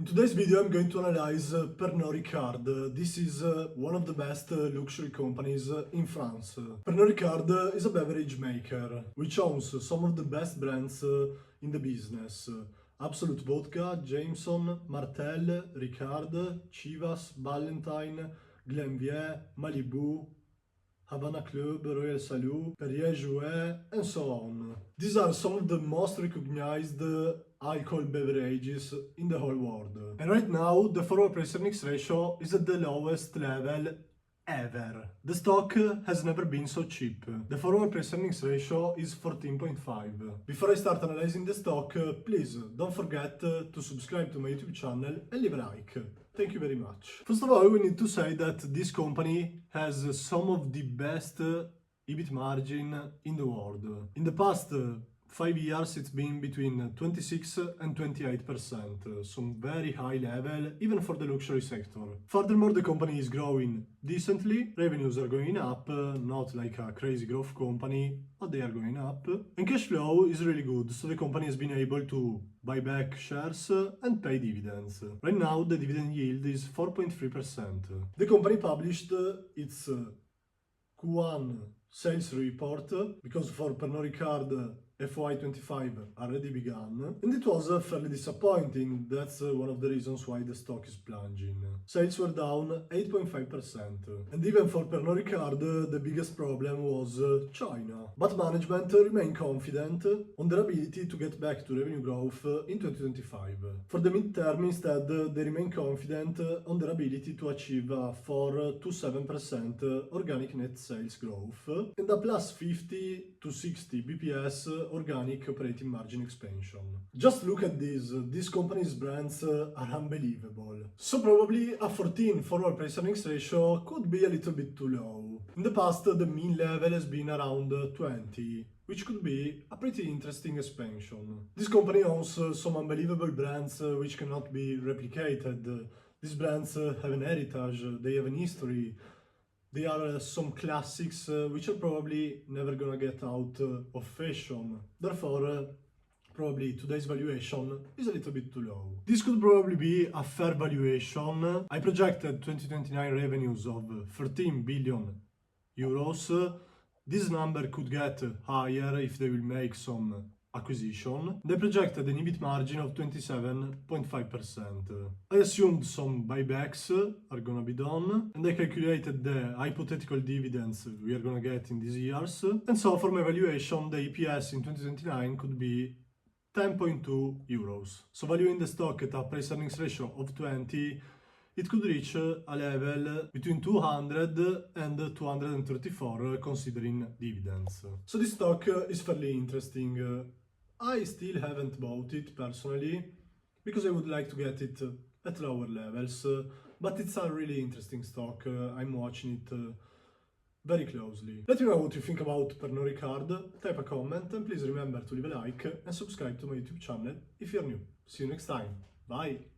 In today's video I'm going to analyze Pernod Ricard. This is one of the best luxury companies in France. Pernod Ricard is a beverage maker, which owns some of the best brands in the business. Absolut Vodka, Jameson, Martell, Ricard, Chivas, Ballantyne, Glenlivet, Malibu, Havana Club, Royal Salute, Perrier Jouet, and so on. These are some of the most recognized alcohol beverages in the whole world. And right now, the forward price earnings ratio is at the lowest level ever. The stock has never been so cheap. The forward price earnings ratio is 14.5. Before I start analyzing the stock, please don't forget to subscribe to my YouTube channel and leave a like. Thank you very much. First of all, we need to say that this company has some of the best EBIT margin in the world. In the past 5 years, it's been between 26 and 28%, some very high level, even for the luxury sector. Furthermore, the company is growing decently, revenues are going up, not like a crazy growth company, but they are going up. And cash flow is really good, so the company has been able to buy back shares and pay dividends. Right now, the dividend yield is 4.3%. The company published its Q1 sales report, because for Pernod Ricard FY25 already began, and it was fairly disappointing. That's one of the reasons why the stock is plunging. Sales were down 8.5%, and even for Pernod Ricard the biggest problem was China. But management remained confident on their ability to get back to revenue growth in 2025. For the midterm instead, they remain confident on their ability to achieve a 4 to 7% organic net sales growth and a plus 50 to 60 BPS organic operating margin expansion. Just look at this. This company's brands are unbelievable. So probably a 14 forward price earnings ratio could be a little bit too low. In the past, the mean level has been around 20, which could be a pretty interesting expansion. This company owns some unbelievable brands which cannot be replicated. These brands have an heritage, they have an history. They are some classics which are probably never gonna get out of fashion. Therefore, probably today's valuation is a little bit too low. This could probably be a fair valuation. I projected 2029 revenues of 13 billion euros. This number could get higher if they will make some acquisition. They projected an EBIT margin of 27.5%. I assumed some buybacks are gonna be done, and I calculated the hypothetical dividends we are gonna get in these years. And so for my valuation, the EPS in 2029 could be 10.2 euros. So valuing the stock at a price earnings ratio of 20, it could reach a level between 200 and 234 considering dividends. So this stock is fairly interesting. I still haven't bought it personally, because I would like to get it at lower levels, but it's a really interesting stock. I'm watching it very closely. Let me know what you think about Pernod Ricard, type a comment, and please remember to leave a like and subscribe to my YouTube channel if you're new. See you next time. Bye!